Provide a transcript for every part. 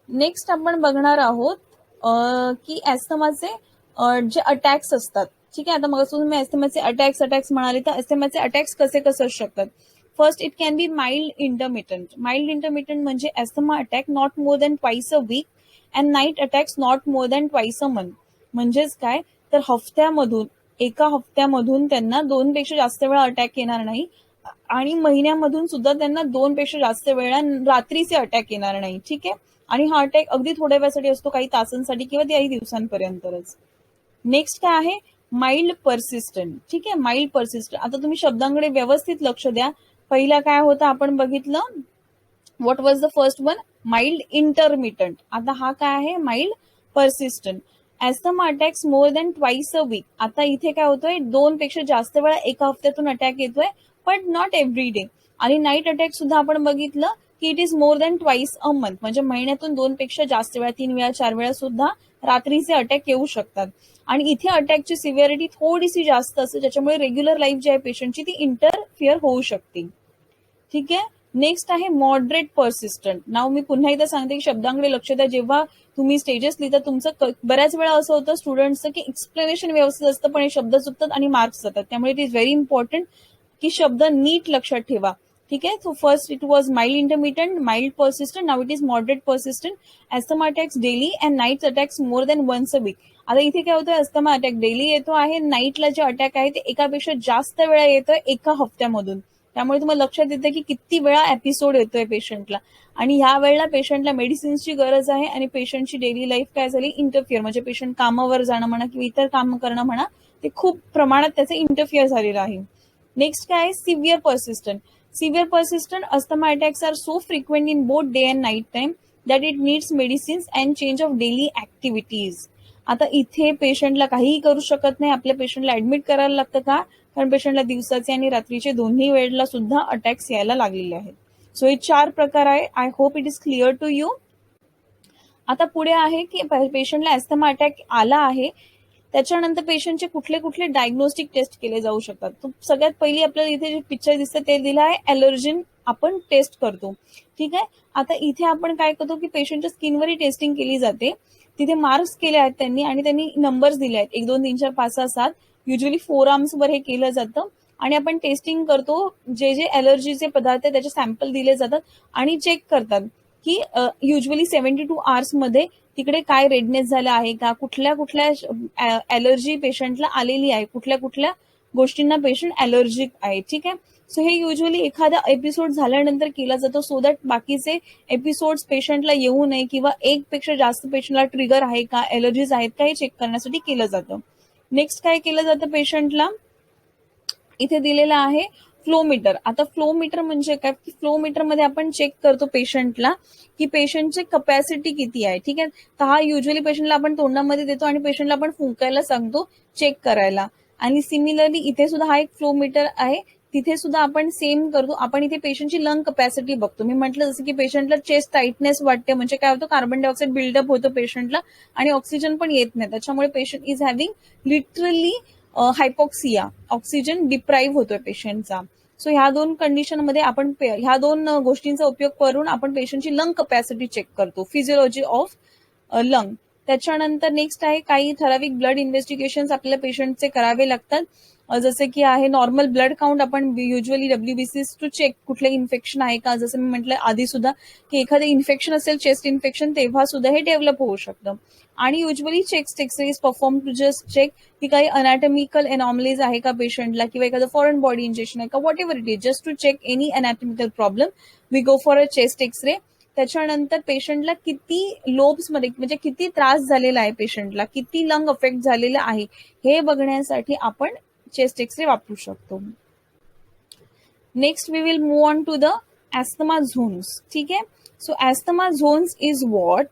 Next आपण बघणार आहोत की ॲस्थमाचे जे अटॅक्स असतात. ठीक आहे, आता मग तुम्ही ॲस्थमाचे अटॅक्स म्हणाले, तर ॲस्थमाचे अटॅक्स कसे कसे असू शकतात. First, it can be mild intermittent. Mild intermittent म्हणजे asthma attack not more than twice a week and night attacks not more than twice a month. म्हणजेच काय, तर एका हफ्त्यामधून त्यांना 2 पेक्षा जास्त वेळा अटॅक येणार नाही आणि महिन्यामधून सुद्धा त्यांना 2 पेक्षा जास्त वेळा रात्रीचे अटॅक येणार नाही. ठीक आहे, आणि हा अटॅक अगदी थोड्या वेळासाठी असतो, काही तासांसाठी किंवा काही दिवसांपर्यंतच. नेक्स्ट काय आहे, माइल्ड परसिस्टंट. ठीक आहे, माइल्ड परसिस्टंट. आता तुम्ही शब्दांकडे व्यवस्थित लक्ष द्या. पहिला काय होता आपण बघितलं, what was the first one, mild intermittent. आता हा काय आहे, mild persistent. Asthma attacks more than twice a week. आता इथे काय होतोय, 2 पेक्षा जास्त वेळा एका हफ्त्यातून अटॅक येतोय, बट नॉट एव्हरी डे. आणि नाईट अटॅक सुद्धा आपण बघितलं की it is more than twice a month, म्हणजे महिन्यातून 2 पेक्षा जास्त वेळा, 3 वेळा 4 वेळा सुद्धा रात्रीचे अटॅक येऊ शकतात. आणि इथे अटॅकची सिव्हिअरिटी थोडीशी जास्त असते, ज्याच्यामुळे रेग्युलर लाईफ जी आहे पेशंटची ती इंटरफिअर होऊ शकते. ठीक आहे, नेक्स्ट आहे मॉडरेट परसिस्टंट. नाव मी पुन्हा एकदा सांगते की शब्दांकडे लक्ष द्या. जेव्हा तुम्ही स्टेजेस लिहिता, तुमचं बऱ्याच वेळा असं होतं स्टुडंट्सचं की एक्सप्लेनेशन व्यवस्थित असतं, पण हे शब्द चुकतात आणि मार्क्स जातात. त्यामुळे इट इज व्हेरी इम्पॉर्टंट की शब्द नीट लक्षात ठेवा. ठीक आहे, so first it was mild intermittent, mild persistent, now it is moderate persistent. Asthma attacks daily and night attacks more than once a week. आता इथे काय होतं, ॲस्थमा अटॅक डेली येतो आहे, नाईटला जे अटॅक आहे ते एकापेक्षा जास्त वेळा येतोय एका हफ्त्यामधून. त्यामुळे तुम्हाला लक्षात येतं की किती वेळा एपिसोड येतोय पेशंटला. आणि ह्या वेळेला पेशंटला मेडिसिन्सची गरज आहे आणि पेशंटची डेली लाईफ काय झाली, इंटरफिअर, म्हणजे पेशंट कामावर जाणं म्हणा किंवा इतर काम करणं म्हणा, ते खूप प्रमाणात त्याचं इंटरफिअर झालेलं आहे. नेक्स्ट काय आहे, severe persistent. Severe persistent asthma attacks are so frequent in both day and night time that it needs medicines and change of daily activities. आता इथे पेशंटला काहीही करू शकत नाही. आपल्या पेशंटला ऍडमिट करायला लागतं का, कारण पेशंटला दिवसाचे आणि रात्रीचे दोन्ही वेळेला सुद्धा अटॅक्स यायला लागलेले आहेत. सो हे 4 प्रकार आहे. I hope it is clear to you. आता पुढे आहे की पेशंटला ॲस्थमा अटॅक आला आहे, त्याच्यानंतर पेशंटचे कुठले कुठले डायग्नोस्टिक टेस्ट केले जाऊ शकतात. सगळ्यात पहिली आपल्याला इथे जे पिक्चर दिसतं ते दिलं आहे, ॲलर्जिन आपण टेस्ट करतो. ठीक आहे, आता इथे आपण काय करतो की पेशंटच्या स्किनवरही टेस्टिंग केली जाते. तिथे मार्क्स केले आहेत त्यांनी आणि त्यांनी नंबर्स दिले आहेत, 1 2 3 4 5 6 7. युजली 4 आर्म्सवर हे केलं जातं आणि आपण टेस्टिंग करतो. जे जे ॲलर्जीचे पदार्थ आहेत त्याचे सॅम्पल दिले जातात आणि चेक करतात की युजली 72 आवर्स मध्ये तिकडे काय रेडनेस झाला आहे का, कुठल्या कुठल्या ॲलर्जी पेशंटला आलेली आहे, कुठल्या कुठल्या गोष्टींना पेशंट ॲलर्जिक आहे. ठीक आहे, सो हे युजली एखादा एपिसोड झाल्यानंतर केला जातो, सो दॅट बाकीचे एपिसोड्स पेशंटला येऊ नये किंवा 1 पेक्षा जास्त पेशंटला ट्रिगर आहे का, ॲलर्जीज आहेत का, हे चेक करण्यासाठी केलं जातं. नेक्स्ट काय केलं जातं पेशंटला, इथे दिलेलं आहे फ्लोमीटर. आता फ्लोमीटर म्हणजे काय, फ्लोमीटर मध्ये आपण चेक करतो पेशंटला की पेशंटची कपॅसिटी किती आहे. ठीक आहे, तर हा युजली पेशंटला आपण तोंडामध्ये देतो आणि पेशंटला आपण फुंकायला सांगतो चेक करायला. आणि सिमिलरली इथे सुद्धा हा एक फ्लोमीटर आहे, तिथे सुद्धा आपण सेम करतो. आपण इथे पेशंटची लंग कपॅसिटी बघतो. मी म्हटलं जसं की पेशंटला चेस्ट टाईटनेस वाटते, म्हणजे काय होतं, कार्बन डायऑक्साईड बिल्डअप होतो पेशंटला आणि ऑक्सिजन पण येत नाही, त्याच्यामुळे patient is having literally hypoxia, oxygen deprived होतोय पेशंटचा. सो ह्या 2 कंडिशनमध्ये आपण ह्या 2 गोष्टींचा उपयोग करून आपण पेशंटची लंग कपॅसिटी चेक करतो, फिजिओलॉजी ऑफ लंग. त्याच्यानंतर नेक्स्ट आहे काही ठराविक ब्लड इन्व्हेस्टिगेशन आपल्याला पेशंटचे करावे लागतात. जसे की आहे नॉर्मल ब्लड काउंट, आपण युजली WBC टू चेक कुठले इन्फेक्शन आहे का. जसं मी म्हटलं आधी सुद्धा की एखादं इन्फेक्शन असेल, चेस्ट इन्फेक्शन, तेव्हा सुद्धा हे डेव्हलप होऊ शकतं. आणि usually chest x-ray is perform to just check की काही अनॅटॉमिकल एनॉमलीज आहे का पेशंटला किंवा एखादं फॉरेन बॉडी इंजेक्शन आहे का, whatever it is, just to check any anatomical problem we go for a chest x-ray. त्याच्यानंतर पेशंटला किती लोब्समध्ये, म्हणजे किती त्रास झालेला आहे पेशंटला, किती लंग अफेक्ट झालेला आहे, हे बघण्यासाठी आपण चेस्ट एक्सरे वापरू शकतो. Next we will move on to the asthma zones. ठीक आहे, so asthma zones is what,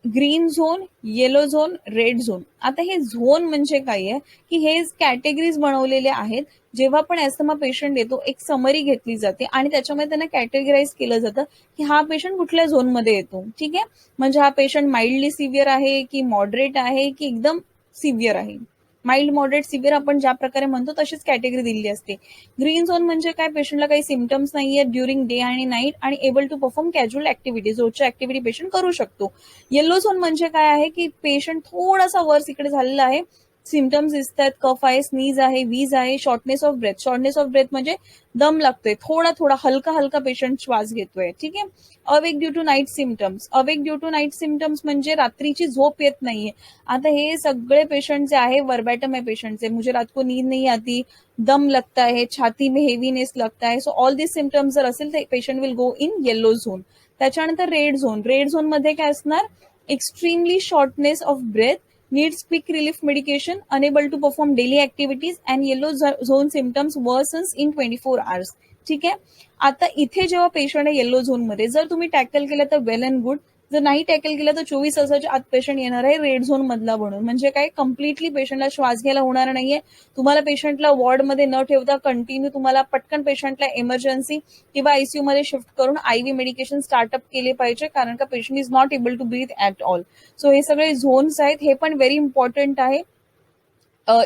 green zone, yellow zone, red zone. आता हे झोन म्हणजे काय आहे की हे कॅटेगरीज बनवलेले आहेत. जेव्हा पण ॲस्थमा पेशंट येतो, एक समरी घेतली जाते आणि त्याच्यामध्ये त्यांना कॅटेगराईज केलं जातं की हा पेशंट कुठल्या झोनमध्ये येतो. ठीक आहे, म्हणजे हा पेशंट माइल्डली सिव्हिअर आहे की मॉडरेट आहे की एकदम सिव्हिअर आहे. माइल्ड मॉडरेट सिव्हिअर आपण ज्या प्रकारे म्हणतो तशीच कॅटेगरी दिलेली असते. ग्रीन झोन म्हणजे काय, पेशंटला काही सिम्पटम्स नाहीये ड्युरिंग डे आणि नाईट आणि able to perform casual activities, रोजच्या ऍक्टिव्हिटी पेशंट करू शकतो. येलो झोन म्हणजे काय आहे की पेशंट थोडासा वर्स इकडे झालेला आहे, सिम्पटम्स दिसतात, कफ आहे, स्नीज आहे, वीज आहे, shortness of breath. Shortness of breath म्हणजे दम लागतोय, थोडा थोडा हलका हलका पेशंट श्वास घेतोय. ठीक आहे. Awake due to night symptoms. Awake due to night symptoms म्हणजे रात्रीची झोप येत नाहीये. आता हे सगळे पेशंट जे आहे वर्बॅटम आहे पेशंटचे, मुझे रात को नींद नहीं आती, दम लगता है, छाती में हेवीनेस लगता है. सो ऑल दिस सिम्पटम्स जर असेल तर patient will go in yellow zone. त्याच्यानंतर रेड झोन. रेड झोन मध्ये काय असणार, extremely shortness of breath, needs quick relief medication, unable to perform daily activities and yellow zone symptoms worsens in 24 hours. ठीक आहे. आता इथे जेव्हा पेशंट आहे येलो झोन मध्ये, जर तुम्ही टॅकल केलं तर वेल अँड गुड, जर नाही टॅकल केलं तर 24 तासाच्या आत पेशंट येणार आहे रेड झोन मधला बनून. म्हणजे काय, कम्प्लिटली पेशंटला श्वास घ्यायला होणार नाहीये. तुम्हाला पेशंटला वॉर्डमध्ये न ठेवता कंटिन्यू तुम्हाला पटकन पेशंटला इमर्जन्सी किंवा आयसीयू मध्ये शिफ्ट करून आयव्ही मेडिकेशन स्टार्टअप केले पाहिजे, कारण का patient is not able to breathe at all. So हे सगळे झोन्स आहेत, हे पण व्हेरी इम्पॉर्टंट आहे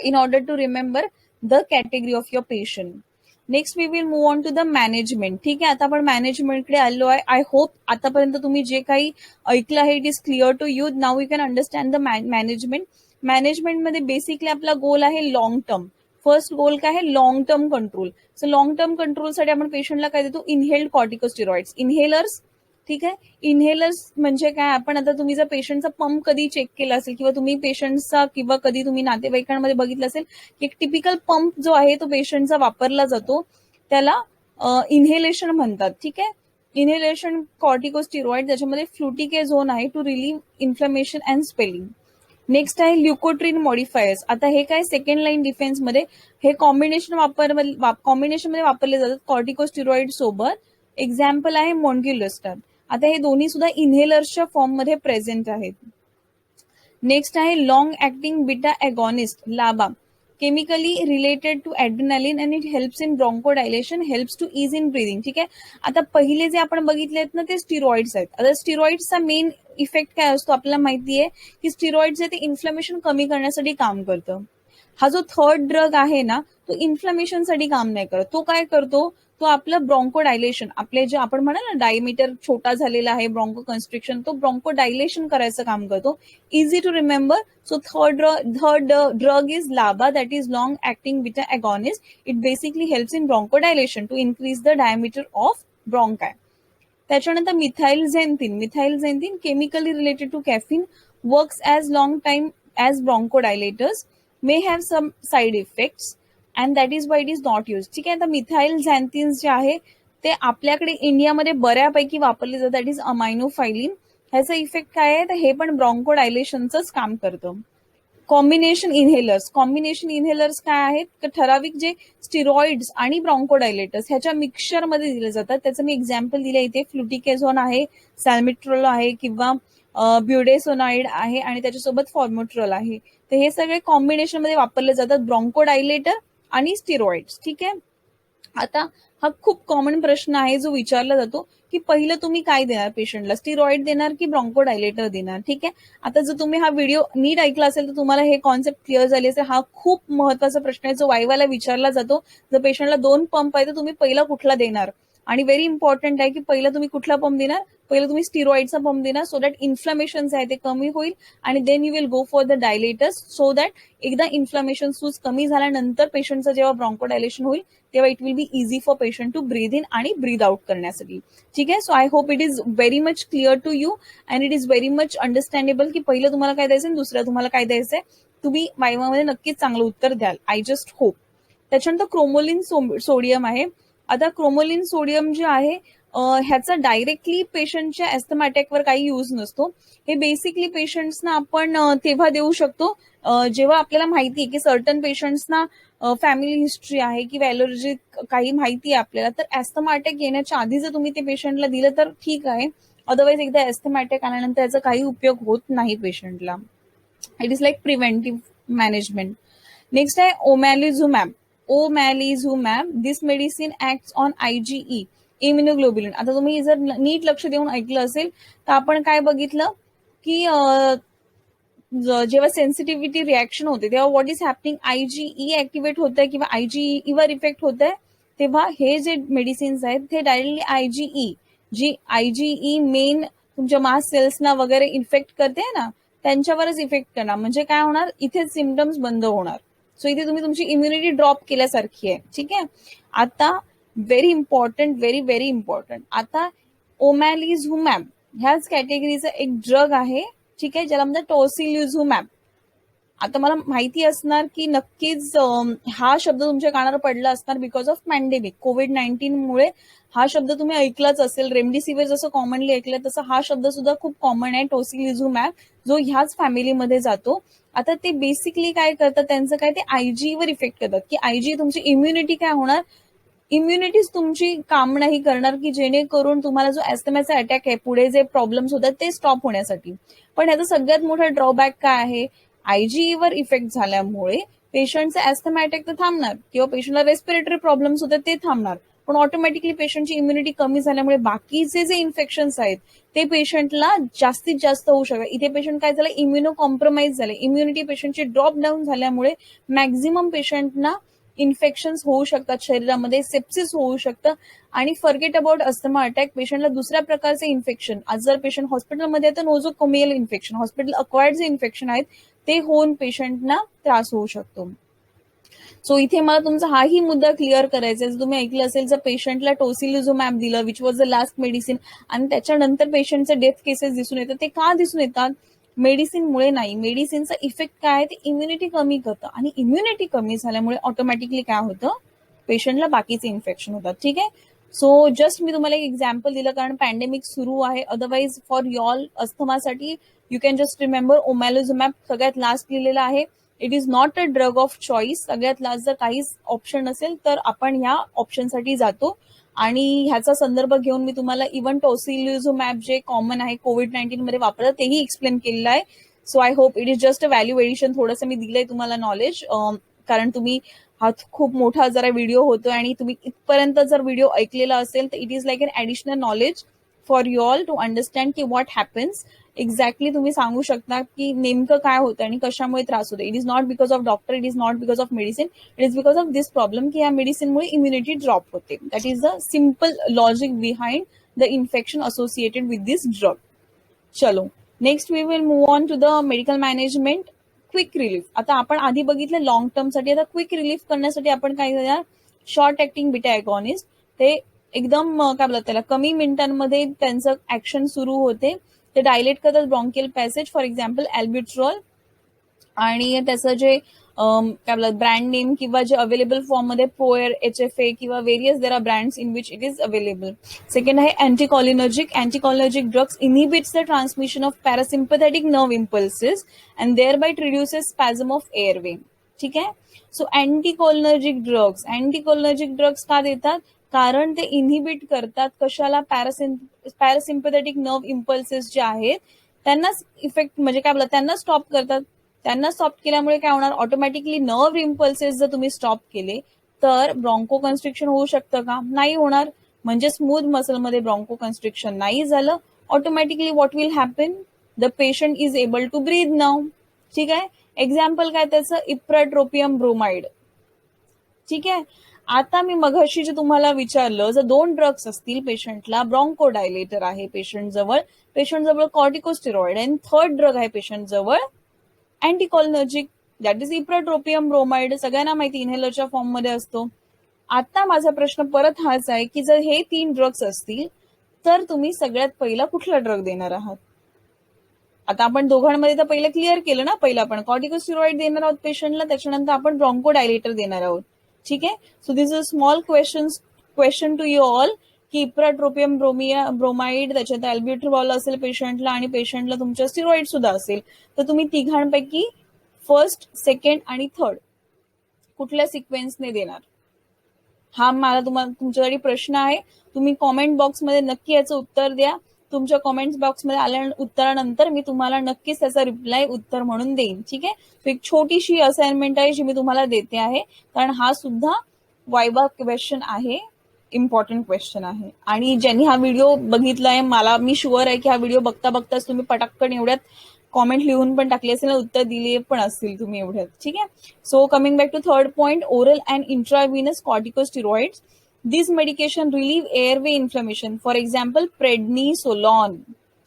in order to remember the category of your patient. Next we will move on to the management. ठीक आहे. आता आपण मॅनेजमेंटकडे आलो आहे. आय होप आतापर्यंत तुम्ही जे काही ऐकलं आहे it is clear to you. Now you can understand the management. मॅनेजमेंटमध्ये बेसिकली आपला गोल आहे लॉंग टर्म. फर्स्ट गोल काय आहे, long term control. So long term कंट्रोलसाठी आपण पेशंटला काय देतो, इनहेल्ड कॉर्टिकोस्टेरॉइड्स, इनहेलर्स. ठीक आहे. इनहेलर्स म्हणजे काय, आपण आता तुम्ही जर पेशंटचा पंप कधी चेक केला असेल किंवा तुम्ही पेशंटचा किंवा कधी तुम्ही नातेवाईकांमध्ये बघितलं असेल की एक टिपिकल पंप जो आहे तो पेशंटचा वापरला जातो, त्याला इनहेलेशन म्हणतात. ठीक आहे. इनहेलेशन कॉर्टिकोस्टेरॉइड, त्याच्यामध्ये फ्लुटिकेझोन आहे to relieve inflammation and swelling. Next आहे ल्युकोट्रीन मॉडिफायर्स. आता हे काय, सेकंड लाईन डिफेन्स मध्ये हे कॉम्बिनेशन मध्ये वापरले जातात कॉर्टिकोस्टेरॉइड सोबत. एक्झाम्पल आहे मॉन्ग्युलस्टार. आता हे दोन्ही सुद्धा इनहेलर्सच्या फॉर्म मध्ये प्रेझेंट आहेत. नेक्स्ट आहे long acting beta agonist, LABA, chemically related to adrenaline and it helps in bronchodilation, helps to ease in breathing. ठीक आहे. आता पहिले जे आपण बघितले आहेत ना ते स्टिरॉइड्स आहेत. आता स्टिरॉइड्सचा मेन इफेक्ट काय असतो आपल्याला माहिती आहे की स्टिरॉइड्स आहे ते इन्फ्लमेशन कमी करण्यासाठी काम करतं. हा जो थर्ड ड्रग आहे ना तो इन्फ्लमेशनसाठी काम नाही करत. तो काय करतो, तो आपलं ब्रॉन्कोडायलेशन, आपले जे आपण म्हणाल ना डायमीटर छोटा झालेला आहे, ब्रॉन्को कन्स्ट्रिक्शन, तो ब्रॉन्कोडायलेशन करायचं काम करतो. Easy to remember. So third drug is LABA, that is long acting beta agonist. It basically helps in bronchodilation to increase the diameter of bronchi. त्याच्यानंतर methyl chemically related to caffeine, works as long time as bronchodilators, may have some side effects and that is why it is not use. ठीक आहे. तर methyl झॅन्थिन्स जे आहे ते आपल्याकडे इंडियामध्ये बऱ्यापैकी वापरले जातात, दॅट इज अमायनोफायलिन. ह्याचा इफेक्ट काय आहे, तर हे पण ब्रॉन्कोडायलेशनचंच काम करतं. कॉम्बिनेशन इन्हेलर्स काय आहेत, तर ठराविक जे स्टिरॉइड्स आणि ब्रॉन्कोडायलेटर्स ह्याच्या मिक्सचरमध्ये दिले जातात. त्याचं मी एक्झाम्पल दिलं इथे, फ्लुटिकेझोन आहे, सॅल्मिट्रोल आहे किंवा ब्युडेसोनाइड आहे आणि त्याच्यासोबत फॉर्मोट्रॉल आहे. तर हे सगळे कॉम्बिनेशन मध्ये वापरले जातात, ब्रॉन्कोडायलेटर आणि स्टिरॉइड्स. ठीक आहे. आता हा खूप कॉमन प्रश्न आहे जो विचारला जातो की पहिलं तुम्ही काय देणार पेशंटला, स्टिरॉइड देणार की ब्रॉन्कोडायलेटर देणार. ठीक आहे. आता जर तुम्ही हा व्हिडिओ नीट ऐकला असेल तर तुम्हाला हे कॉन्सेप्ट क्लिअर झाली असेल. हा खूप महत्वाचा प्रश्न आहे जो वायवाला विचारला जातो. जर पेशंटला 2 पंप आहे तर तुम्ही पहिला कुठला देणार, आणि व्हेरी इम्पॉर्टंट आहे की पहिला तुम्ही कुठला पंप देणार, पहिला तुम्ही स्टिरॉइडचा पंप देणार, सो दॅट इन्फ्लमेशन आहे ते कमी होईल आणि then you will go for the dilators, so that एकदा इन्फ्लमेशन सूज कमी झाल्यानंतर पेशंटचं जेव्हा ब्रॉन्कोडायलेशन होईल तेव्हा it will be easy for patient to breathe in आणि ब्रीद आउट करण्यासाठी. ठीक आहे. So I hope it is very much clear to you and it is very much understandable की पहिलं तुम्हाला काय द्यायचं आणि दुसरं तुम्हाला काय द्यायचंय. तुम्ही वायवामध्ये नक्कीच चांगलं उत्तर द्याल, आय जस्ट होप. त्याच्यानंतर क्रोमोलिन सोडियम आहे. आता क्रोमोलिन सोडियम जे आहे ह्याचा डायरेक्टली पेशंटच्या ॲस्थमॅटिकवर काही यूज नसतो. हे बेसिकली पेशंट्सना आपण तेव्हा देऊ शकतो जेव्हा आपल्याला माहिती आहे की सर्टन पेशंट्सना फॅमिली हिस्ट्री आहे किंवा ॲलर्जी काही माहिती आहे आपल्याला, तर ॲस्थमॅटिक येण्याच्या आधी जर तुम्ही ते पेशंटला दिलं तर ठीक आहे. अदरवाईज एकदा ॲस्थमॅटिक आल्यानंतर याचा काही उपयोग होत नाही पेशंटला. It is like preventive management. Next आहे ओमॅलिझुमॅब. दिस medicine acts on IgE, immunoglobulin. आता तुम्ही जर नीट लक्ष देऊन ऐकलं असेल तर आपण काय बघितलं की जेव्हा सेन्सिटिव्हिटी रिॲक्शन होते तेव्हा what is happening, IgE activate होत आहे किंवा IgE वर इफेक्ट होत आहे, तेव्हा हे जे मेडिसिन्स आहेत ते डायरेक्टली IgE, जी IgE मेन तुमच्या मास सेल्सना वगैरे इन्फेक्ट करते ना, त्यांच्यावरच इफेक्ट करणार. म्हणजे काय होणार, इथे सिम्पटम्स बंद होणार. सो इथे तुम्ही तुमची इम्युनिटी ड्रॉप केल्यासारखी आहे. ठीक आहे. आता very important, very very important, आता ओमॅलिझुमॅब ह्याच कॅटेगरीचा एक ड्रग आहे. ठीक आहे, ज्याला म्हणतात टोसिलिझुमॅब. आता मला माहिती असणार की नक्कीच हा शब्द तुमच्या कानावर पडला असणार बिकॉज ऑफ पॅन्डेमिक, कोविड-19 मुळे हा शब्द तुम्ही ऐकलाच असेल. रेमडेसिवीर जसं कॉमनली ऐकलं तसं हा शब्द सुद्धा खूप कॉमन आहे, टोसिलिझुमॅब, जो ह्याच फॅमिलीमध्ये जातो. आता ते बेसिकली काय करतात, त्यांचं काय, ते IgE वर इफेक्ट करतात, की IgE तुमची इम्युनिटी काय होणार, इम्युनिटीच तुमची काम नाही करणार की जेणेकरून तुम्हाला जो ऍस्थमाचा अटॅक आहे, पुढे जे प्रॉब्लेम्स होतात ते स्टॉप होण्यासाठी. पण ह्याचा सगळ्यात मोठा ड्रॉबॅक काय आहे, IgE वर इफेक्ट झाल्यामुळे पेशंटचा ऍस्थमा अटॅक तर थांबणार किंवा पेशंटला रेस्पिरेटरी प्रॉब्लेम्स होतात ते थांबणार, पण ऑटोमॅटिकली पेशंटची इम्युनिटी कमी झाल्यामुळे बाकीचे जे इन्फेक्शन्स आहेत ते पेशंटला जास्तीत जास्त होऊ शकतात. इथे पेशंट काय झालं, इम्युनो कॉम्प्रोमाइज झाले, इम्युनिटी पेशंटची ड्रॉप डाऊन झाल्यामुळे मॅक्झिमम पेशंटना इन्फेक्शन्स होऊ शकतात शरीरामध्ये, सेप्सिस होऊ शकतं. आणि फॉरगेट अबाउट अस्थमा अटॅक, पेशंटला दुसऱ्या प्रकारचे इन्फेक्शन, आज जर पेशंट हॉस्पिटलमध्ये आहे तर नोझोकोमियल इन्फेक्शन, हॉस्पिटल अक्वायर्ड जे इन्फेक्शन आहेत ते होऊन पेशंटना त्रास होऊ शकतो. सो इथे मला तुमचा हाही मुद्दा क्लिअर करायचा आहे. जर तुम्ही ऐकलं असेल, जर पेशंटला टोसिलिझुमॅब दिलं, which was the last medicine, आणि त्याच्यानंतर पेशंटचे डेथ केसेस दिसून येतात, ते का दिसून येतात, मेडिसिनमुळे नाही. मेडिसिनचा इफेक्ट काय आहे, ते इम्युनिटी कमी करतं, आणि इम्युनिटी कमी झाल्यामुळे ऑटोमॅटिकली काय होतं, पेशंटला बाकीचे इन्फेक्शन होतात. ठीक आहे. सो जस्ट मी तुम्हाला एक एक्झाम्पल दिलं कारण पॅन्डेमिक सुरू आहे. अदरवाईज फॉर यॉल अस्थमासाठी you can just remember omalizumab सगळ्यात लास्ट लिहिलेला आहे. It is not a drug of choice. सगळ्यात लास्ट जर काहीच ऑप्शन असेल तर आपण ह्या ऑप्शनसाठी जातो. आणि ह्याचा संदर्भ घेऊन मी तुम्हाला इव्हन टोसिलिझुमॅब जे कॉमन आहे कोविड-19 मध्ये वापरतात तेही एक्सप्लेन केलेलं आहे. So I hope it is just a value addition, थोडंसं मी दिलंय तुम्हाला नॉलेज, कारण तुम्ही हा खूप मोठा जरा व्हिडिओ होतोय आणि तुम्ही इथपर्यंत जर व्हिडिओ ऐकलेला असेल तर it is like an additional knowledge for you all to understand की व्हॉट हॅपन्स एक्झॅक्टली. तुम्ही सांगू शकता की नेमकं काय होतं आणि कशामुळे त्रास होतो. It is not because of doctor, it is not because of medicine, it is because of this problem की या मेडिसिनमुळे इम्युनिटी ड्रॉप होते. That is the simple logic behind the infection associated with this drug. चलो next we will move on to the medical management. Quick relief. आता आपण आधी बघितलं long term साठी, आता क्विक रिलीफ करण्यासाठी आपण काय करणार, शॉर्ट ऍक्टिंग बीटा अगॉनिस्ट. ते एकदम काय बोलतात त्याला, कमी मिनिटांमध्ये त्यांचं ऍक्शन सुरू होते. ते डायलेट करतात ब्रॉन्कियल पॅसेज, फॉर एक्झाम्पल अल्ब्युट्रॉल. आणि त्याचं जे काय बोलतात ब्रँड नेम किंवा जे अवेलेबल फॉर्म मध्ये पोएर, HFA किंवा various there are brands in which it is available. Second आहे anticholinergic. Anticholinergic drugs inhibits the transmission of parasympathetic nerve impulses and thereby reduces spasm of airway. ठीक आहे. So अँटीकॉलिनर्जिक drugs का देतात, कारण ते inhibit करतात कशाला, पॅरासिम्पथॅटिक नर्व इम्पल्सेस जे आहेत त्यांनाच इफेक्ट, म्हणजे काय बोलतात, त्यांना स्टॉप करतात. त्यांना स्टॉप केल्यामुळे काय होणार, ऑटोमॅटिकली नर्व इम्पल्सेस जर तुम्ही स्टॉप केले तर ब्रॉन्को कन्स्ट्रिक्शन होऊ शकतं का, नाही होणार. म्हणजे स्मूथ मसलमध्ये ब्रॉन्को कन्स्ट्रिक्शन नाही झालं, automatically what will happen, the patient is able to breathe now. ठीक आहे. एक्झाम्पल काय त्याचं, इप्राट्रोपियम ब्रोमाइड. ठीक आहे. आता मी मघाशी जे तुम्हाला विचारलं, जर 2 ड्रग्स असतील पेशंटला, ब्रॉन्को डायलेटर आहे पेशंट जवळ कॉर्टिकोस्टेरॉइड, आणि थर्ड ड्रग आहे पेशंट जवळ अँटीकॉलिनर्जिक, दॅट इज इप्राट्रोपियम ब्रोमाइड. सगळ्यांना माहिती इनहेलरच्या फॉर्म मध्ये असतो. आता माझा प्रश्न परत हाच आहे की जर हे 3 ड्रग्स असतील तर तुम्ही सगळ्यात पहिला कुठला ड्रग देणार आहात. आता आपण दोघांमध्ये तर पहिलं क्लिअर केलं ना, पहिलं आपण कॉर्टिकोस्टेरॉइड देणार आहोत पेशंटला, त्याच्यानंतर आपण ब्रॉन्को डायलेटर देणार आहोत. ठीक आहे. So this is a small question to you all की इप्राट्रोपियम ब्रोमाइड, त्याच्यात अल्ब्युट्रॉल असेल पेशंटला, आणि पेशंटला तुमच्या स्टिरॉइड सुद्धा असेल, तर तुम्ही तिघांपैकी फर्स्ट, सेकंड आणि थर्ड कुठल्या सिक्वेन्सने देणार, हा मला तुमच्यासाठी प्रश्न आहे. तुम्ही कॉमेंट बॉक्समध्ये नक्की याचं उत्तर द्या. तुमच्या कॉमेंट बॉक्समध्ये आल्या उत्तरानंतर मी तुम्हाला नक्कीच त्याचा रिप्लाय उत्तर म्हणून देईन. ठीक आहे. तो एक छोटीशी असाइनमेंट आहे जी मी तुम्हाला देते आहे, कारण हा सुद्धा वायवा क्वेश्चन आहे, इम्पॉर्टंट क्वेश्चन आहे. आणि ज्यांनी हा व्हिडिओ बघितलाय, मी शुअर आहे की हा व्हिडिओ बघता बघताच तुम्ही पटकन एवढ्यात कॉमेंट लिहून पण टाकली असेल, उत्तर दिले पण असतील तुम्ही एवढ्यात. ठीक आहे. So coming back to third point, oral and intravenous corticosteroids. This medication relieve airway inflammation. For example prednisolone.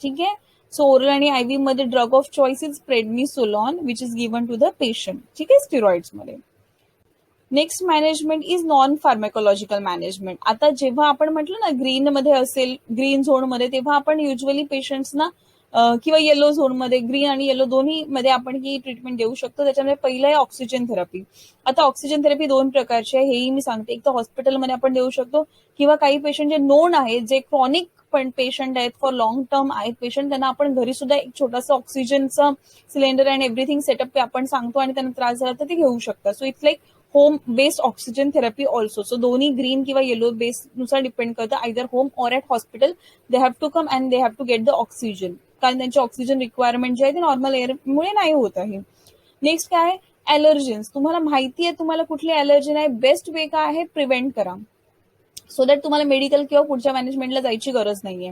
ठीक आहे. सो ओरल आणि आयव्ही मध्ये drug of choice is prednisolone which is given to the patient. ठीक आहे, steroids मध्ये. Next management is non pharmacological management. आता जेव्हा आपण म्हटलं ना ग्रीन मध्ये असेल, ग्रीन झोन मध्ये, तेव्हा आपण युजली पेशंट्सना किंवा येलो झोन मध्ये, ग्रीन आणि येलो दोन्ही मध्ये आपण ही ट्रीटमेंट देऊ शकतो. त्याच्यामध्ये पहिलं आहे ऑक्सिजन थेरपी. आता ऑक्सिजन थेरपी दोन प्रकारची आहे, हेही मी सांगते. एक तर हॉस्पिटलमध्ये आपण देऊ शकतो, किंवा काही पेशंट जे नोन आहेत, जे क्रॉनिक पण पेशंट आहेत, फॉर लॉंग टर्म आहेत पेशंट, त्यांना आपण घरी सुद्धा एक छोटासा ऑक्सिजनचा सिलेंडर अँड एव्हरीथिंग सेटअप आपण सांगतो आणि त्यांना त्रास झाला तर ते घेऊ शकतात. So it's like home based oxygen therapy also. So दोन्ही ग्रीन किंवा येलो बेस नुसार डिपेंड करतं, either home or at hospital they have to come and they have to get the oxygen, कारण त्यांची ऑक्सिजन रिक्वायरमेंट जे आहे ते normal एअरमुळे नाही होत आहे. नेक्स्ट काय आहे, ॲलर्जन्स. तुम्हाला माहिती आहे तुम्हाला कुठली ॲलर्जन आहे, बेस्ट वे काय आहे, प्रिव्हेंट करा, सो दॅट तुम्हाला मेडिकल किंवा पुढच्या मॅनेजमेंटला जायची गरज नाहीये.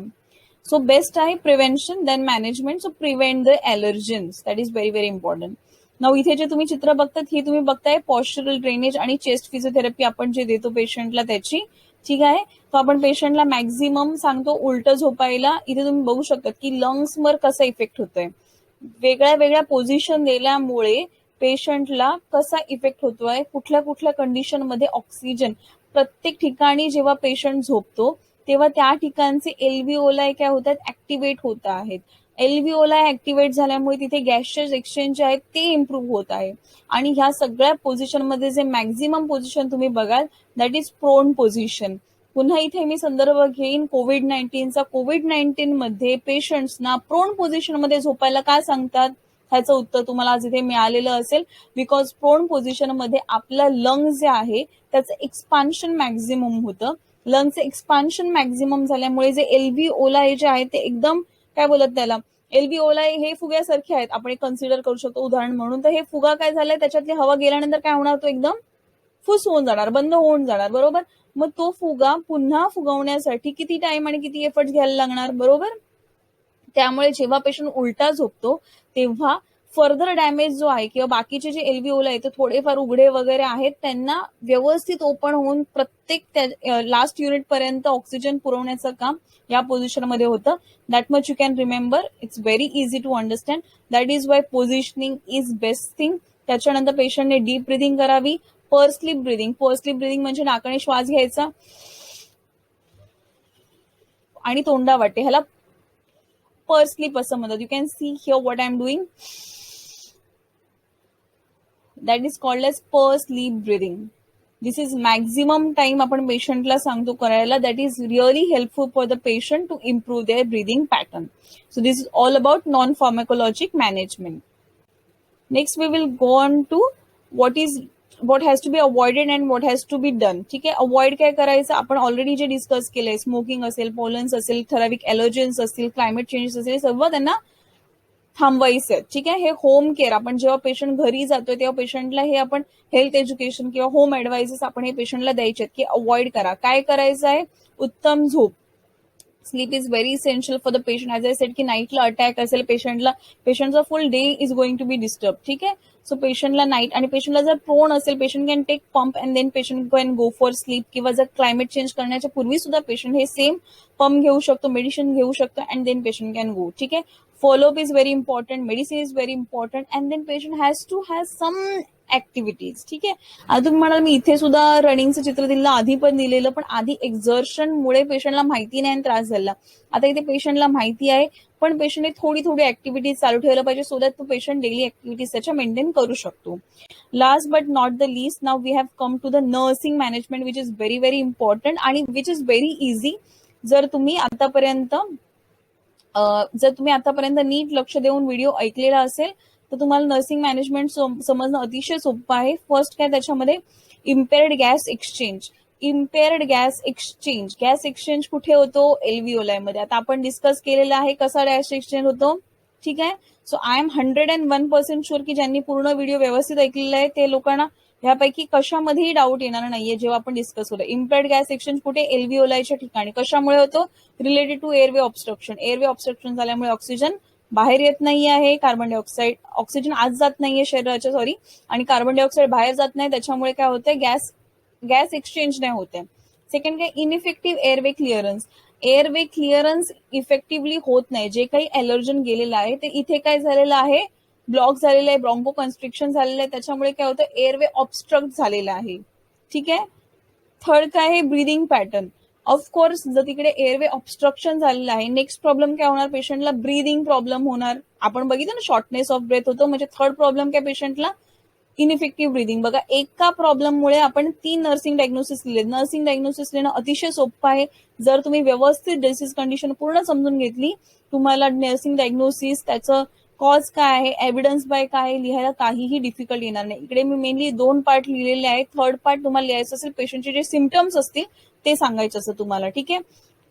सो बेस्ट आहे prevention then management. So prevent the allergens, that is very very important. Now इथे जे तुम्ही चित्र बघतात, ही तुम्ही बघताय पॉस्चरल ड्रेनेज आणि चेस्ट फिजिओथेरपी आपण जे देतो पेशंटला त्याची. ठीक आहे. तो आपण पेशंटला मॅक्झिमम सांगतो उलट झोपायला. इथे तुम्ही बघू शकता की लंग्सवर कसा इफेक्ट होतोय, वेगळ्या वेगळ्या पोझिशन दिल्यामुळे पेशंटला कसा इफेक्ट होतोय, कुठल्या कुठल्या कंडिशनमध्ये ऑक्सिजन. प्रत्येक ठिकाणी जेव्हा पेशंट झोपतो तेव्हा त्या ठिकाणचे एल्व्हिओलाई काय होतात, ऍक्टिव्हेट होत आहेत. एल्व्हिओलाई ऍक्टिव्हेट झाल्यामुळे तिथे गॅसेस एक्सचेंज जे आहेत ते इम्प्रूव्ह होत आहे. आणि ह्या सगळ्या पोझिशनमध्ये जे मॅक्झिमम पोझिशन तुम्ही बघाल दॅट इज प्रोन पोझिशन. पुन्हा इथे मी संदर्भ घेईन कोविड-19चा. कोविड-19 मध्ये पेशंट्सना प्रोन पोझिशन मध्ये झोपायला का सांगतात, ह्याचं उत्तर तुम्हाला आज इथे मिळालेलं असेल. बिकॉज प्रोन पोझिशन मध्ये आपलं लंग जे आहे त्याचं एक्सपान्शन मॅक्झिमम होतं. लंगचं एक्सपान्शन मॅक्झिमम झाल्यामुळे जे एल्व्हिओलाई जे आहे ते एकदम काय बोलत त्याला, एल्व्हिओलाई हे फुग्यासारखे आहेत, आपण एक कन्सिडर करू शकतो उदाहरण म्हणून. तर हे फुगा काय झालाय, त्याच्यातली हवा गेल्यानंतर काय होणार, तो एकदम फुस होऊन जाणार, बंद होऊन जाणार, बरोबर. मग तो फुगा पुन्हा फुगवण्यासाठी किती टाइम आणि किती एफर्ट घ्यायला लागणार, बरोबर. त्यामुळे जेव्हा पेशंट उलटा झोपतो तेव्हा फर्दर डॅमेज जो आहे किंवा बाकीचे जे एल्व्हिओलाई आहेत थोडेफार उघडे वगैरे आहेत त्यांना व्यवस्थित ओपन होऊन प्रत्येक लास्ट युनिट पर्यंत ऑक्सिजन पुरवण्याचं काम या पोझिशनमध्ये होतं. That much you can remember. It's very easy to understand. That is why positioning is best thing. त्याच्यानंतर पेशंटने डीप ब्रिदिंग करावी. Pursed lip breathing. Pursed lip breathing म्हणजे नाकाने श्वास घ्यायचा आणि तोंडा वाटे, ह्याला पर स्लीप असं म्हणतात. You can see here what I am doing. That is called as pursed lip breathing. This is maximum time आपण पेशंटला सांगतो करायला. That is really helpful for the patient to improve their breathing pattern. So this is all about non pharmacologic management. Next we will go on to what has to be avoided and what has to be done. ठीक आहे. Avoid काय करायचं आपण already जे discuss केलंय, smoking असेल, pollens असेल, ठराविक एलर्जन्स असतील, क्लायमेट चेंजेस असेल, सर्व त्यांना थांबवायचं. ठीक आहे. हे होम केअर, आपण जेव्हा पेशंट घरी जातोय तेव्हा पेशंटला हे आपण हेल्थ एज्युकेशन किंवा होम ऍडवाइसेस आपण हे पेशंटला द्यायचे की अवॉइड करा. काय करायचं आहे, उत्तम झोप. Sleep is very essential for the patient. As I said की नाईटला अटॅक असेल पेशंटचा full day is going to be disturb. ठीक आहे. सो पेशंटला नाईट, आणि पेशंटला जर प्रोन असेल patient can take pump and then patient can go for sleep. किंवा जर क्लायमेट चेंज करण्याच्या पूर्वी सुद्धा पेशंट हे सेम पंप घेऊ शकतो, मेडिसिन घेऊ शकतो and then patient can go. ठीक आहे. Follow up is very important, medicine is very important and then patient has to has some activities. ठीक आहे. आता तुम्ही म्हणाल मी इथे सुद्धा रनिंगचं चित्र दिलं, आधी पण दिलेलं, पण आधी एक्झर्शनमुळे पेशंटला माहिती नाही आणि त्रास झाला. आता इथे पेशंटला माहिती आहे पण पेशंटने थोडी ऍक्टिव्हिटीज चालू ठेवलं पाहिजे सो दॅट तो पेशंट डेली ऍक्टिव्हिटीज त्याच्या मेंटेन करू शकतो. Last but not the least, now we have come to the nursing management which is very very important आणि विच इज व्हेरी इझी. जर तुम्ही आतापर्यंत नीट लक्ष देऊन व्हिडिओ ऐकलेला असेल तर तुम्हाला नर्सिंग मॅनेजमेंट समजणं अतिशय सोपं आहे. फर्स्ट काय, त्याच्यामध्ये इम्पेअर्ड गॅस एक्सचेंज. गॅस एक्सचेंज कुठे होतो, एल्व्हिओलाई मध्ये. आता आपण डिस्कस केलेलं आहे कसा गॅस एक्सचेंज होतो. ठीक आहे. सो आय एम 101% शुअर की ज्यांनी पूर्ण व्हिडिओ व्यवस्थित ऐकलेला आहे ते लोकांना ह्यापैकी कशामध्येही डाऊट येणार नाहीये जेव्हा आपण डिस्कस होतो. इम्पेअर्ड गॅस एक्सचेंज कुठे, एल्व्हिओलायच्या ठिकाणी. कशामुळे होतो, related to airway obstruction. Airway obstruction झाल्यामुळे ऑक्सिजन बाहेर येत नाही आहे, कार्बन डायऑक्साईड, ऑक्सिजन आत जात नाहीये शरीराच्या, सॉरी, आणि कार्बन डायऑक्साईड बाहेर जात नाही, त्याच्यामुळे काय होतंय, गॅस गॅस एक्सचेंज नाही होते. सेकंड काय, ineffective airway clearance. Airway clearance effectively होत नाही. जे काही एलर्जन गेलेलं आहे ते इथे काय झालेलं आहे, ब्लॉक झालेलं आहे, ब्रॉन्को कन्स्ट्रिक्शन झालेलं आहे, त्याच्यामुळे काय होतं, एअरवे ऑब्स्ट्रक्ट झालेलं आहे. ठीक आहे. थर्ड काय आहे, ब्रीदिंग पॅटर्न. ऑफकोर्स जर तिकडे एअरवे ऑब्स्ट्रक्शन झालेलं आहे, नेक्स्ट प्रॉब्लेम काय होणार, पेशंटला ब्रीदिंग प्रॉब्लेम होणार. आपण बघितलं ना, शॉर्टनेस ऑफ ब्रेथ होतो. म्हणजे थर्ड प्रॉब्लेम काय पेशंटला, इनइफेक्टिव्ह ब्रीदिंग. बघा, एका प्रॉब्लेममुळे आपण 3 नर्सिंग डायग्नोसिस लिहिले. नर्सिंग डायग्नोसिस लिहिणं अतिशय सोपं आहे जर तुम्ही व्यवस्थित डिसीज कंडिशन पूर्ण समजून घेतली. तुम्हाला नर्सिंग डायग्नोसिस, त्याचं कॉज काय आहे, एव्हिडन्स बाय काय आहे, लिहायला काहीही डिफिकल्ट येणार नाही. इकडे मी मेनली 2 पार्ट लिहिलेले आहेत. थर्ड पार्ट तुम्हाला लिहायचं असेल, पेशंटचे जे सिम्पटम्स असतील ते सांगायचं असं तुम्हाला. ठीक आहे.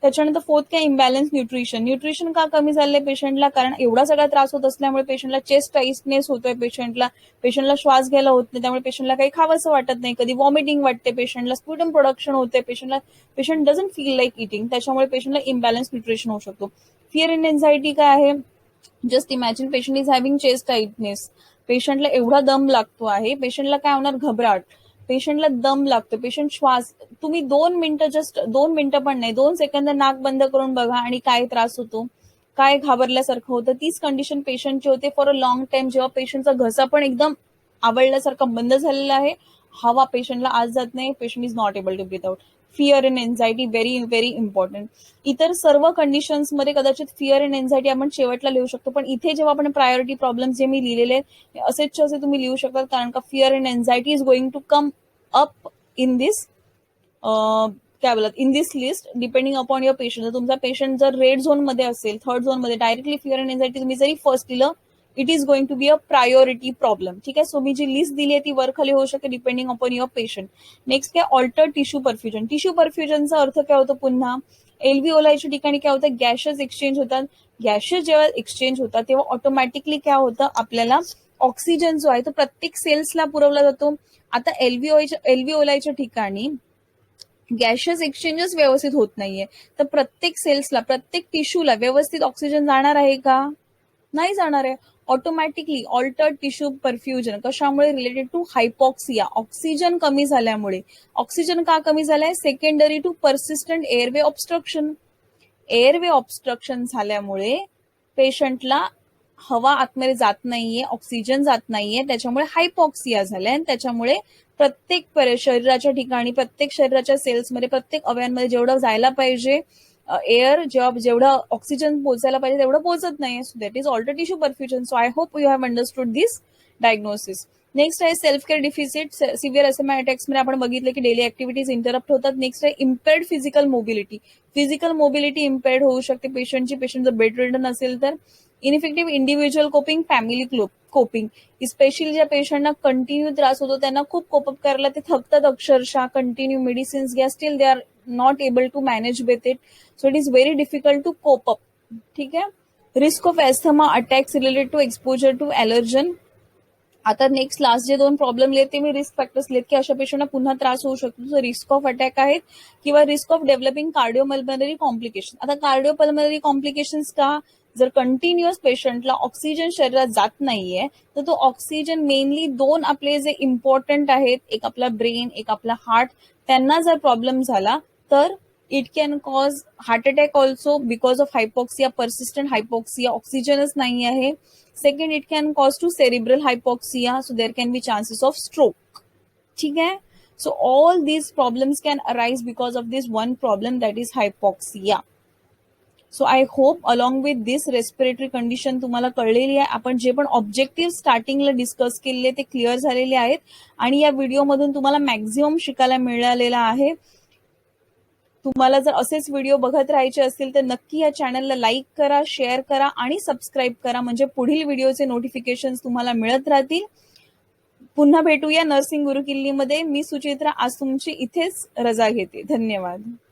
त्याच्यानंतर फोर्थ काय, इम्बॅलन्स न्यूट्रिशन. न्यूट्रिशन का कमी झालंय पेशंटला, कारण एवढा सगळा त्रास होत असल्यामुळे पेशंटला चेस्ट टाईटनेस होतोय, पेशंटला श्वास घ्यायला होत नाही, त्यामुळे पेशंटला काही खावंसं वाटत नाही, कधी वॉमिटिंग वाटते, पेशंटला स्प्युटम प्रोडक्शन होते, patient doesn't feel like eating, त्याच्यामुळे पेशंटला इम्बॅलन्स न्यूट्रिशन होऊ शकतो. फिअर अँड एन्झायटी काय आहे, just imagine patient is having chest tightness, पेशंटला एवढा दम लागतो आहे, पेशंटला काय होणार, घबराट, पेशंटला दम लागतो, पेशंट श्वास, तुम्ही 2 मिनिटं, जस्ट 2 मिनिटं पण नाही, 2 सेकंद नाक बंद करून बघा आणि काय त्रास होतो, काय घाबरल्यासारखं होतं. तीच कंडिशन पेशंटची होते फॉर अ लॉंग टाइम, जेव्हा पेशंटचा घसा पण एकदम आवळल्यासारखा बंद झालेला आहे, हवा पेशंटला आत जात नाही, patient is not able to breathe out. Fear and anxiety very very important. इतर सर्व कंडिशन्स मध्ये कदाचित फिअर अँड एन्झायटी आपण शेवटला लिहू शकतो, पण इथे जेव्हा आपण प्रायोरिटी प्रॉब्लेम जे मी लिहिलेले आहेत असेच असे तुम्ही लिहू शकता, कारण का fear and anxiety is going to come up in this, काय बोलत, in this list, depending upon your patient. जर तुमचा पेशंट जर रेड झोन मध्ये असेल, थर्ड झोन मध्ये, डायरेक्टली फिअर अँड एन्झायटी तुम्ही जरी फर्स्ट लिहिलं, it is going to be a priority problem. ठीक आहे. सो मी जी लिस्ट दिली आहे ती वर खाली होऊ शकते depending upon your patient. Next काय, ऑल्टर टिश्यू परफ्युजन. टिश्यू परफ्युजनचा अर्थ काय होतो, पुन्हा एल्व्हिओलाच्या ठिकाणी काय होतं, गॅसेस एक्सचेंज होतात. गॅसेस जेव्हा एक्सचेंज होतात तेव्हा ऑटोमॅटिकली काय होतं, आपल्याला ऑक्सिजन जो आहे तो प्रत्येक सेल्सला पुरवला जातो. आता एल्व्हिओलाच्या ठिकाणी गॅसेस एक्सचेंजच व्यवस्थित होत नाहीये, तर प्रत्येक सेल्सला, प्रत्येक टिश्यूला व्यवस्थित ऑक्सिजन जाणार आहे का, नाही जाणार आहे. ऑटोमॅटिकली ऑल्टर्ड टिश्यू परफ्युजन कशामुळे, रिलेटेड टू हायपॉक्सिया, ऑक्सिजन कमी झाल्यामुळे. ऑक्सिजन का कमी झालाय, secondary to persistent airway obstruction. Airway obstruction झाल्यामुळे पेशंटला हवा आतमध्ये जात नाहीये, ऑक्सिजन जात नाहीये, त्याच्यामुळे हायपॉक्सिया झालाय, आणि त्याच्यामुळे प्रत्येक शरीराच्या ठिकाणी, प्रत्येक शरीराच्या सेल्समध्ये, प्रत्येक अवयवांमध्ये जेवढं जायला पाहिजे एअर, जेवढं ऑक्सिजन पोहोचायला पाहिजे तेवढं पोहोचत नाही. So that is alter tissue perfusion. So I hope you have understood this diagnosis. Next आहे self care deficit. Severe asthma attacks मध्ये आपण बघितलं की डेली ऍक्टिव्हिटीज इंटरप्ट होतात. नेक्स्ट आहे impaired physical mobility. Physical mobility impaired होऊ शकते पेशंटची, पेशंट जर बेड रिडन असेल तर. Ineffective individual coping, family coping, specially ज्या पेशंटना कंटिन्यू त्रास होतो त्यांना खूप कोपअप करायला ते थकतात अक्षरशः, कंटिन्यू मेडिसिन्स घ्या, still they are not able to manage with it. So it is very difficult to cope up. ठीक आहे. Risk of asthma attacks related to exposure to allergen. आता नेक्स्ट लास्ट जे 2 problem लिहित ते मी risk factors लिहित की अशा पेशंटना पुन्हा त्रास होऊ शकतो. सो रिस्क ऑफ अटॅक आहेत किंवा रिस्क ऑफ डेव्हलपिंग कार्डिओपल्मनरी कॉम्प्लिकेशन. आता कार्डिओपल्मनरी कॉम्प्लिकेशन्स का, जर कंटिन्युअस पेशंटला ऑक्सिजन शरीरात जात नाहीये तर तो ऑक्सिजन मेनली 2 आपले जे इम्पॉर्टंट आहेत, एक आपला ब्रेन, एक आपला हार्ट, त्यांना जर प्रॉब्लेम झाला तर it can cause heart attack also because of hypoxia, persistent hypoxia, ऑक्सिजनच नाही आहे. Second, it can cause to cerebral hypoxia, so there can be chances of stroke. ठीक आहे. So all these problems can arise because of this one problem, that is hypoxia. So I hope along with this respiratory condition तुम्हाला कळलेली आहे. आपण जे पण objective स्टार्टिंगला discuss केलेले ते क्लिअर झालेले आहेत आणि या व्हिडिओमधून तुम्हाला मॅक्झिमम शिकायला मिळालेला आहे. तुम्हाला जर असेच व्हिडिओ बघत राहायचे असतील तर नक्की या चॅनलला लाईक करा, शेअर करा आणि सबस्क्राईब करा, म्हणजे पुढील व्हिडिओचे नोटिफिकेशन तुम्हाला मिळत राहतील. पुन्हा भेटूया नर्सिंग गुरुकिल्लीमध्ये. मी सुचित्रा आज तुमची इथेच रजा घेते. धन्यवाद.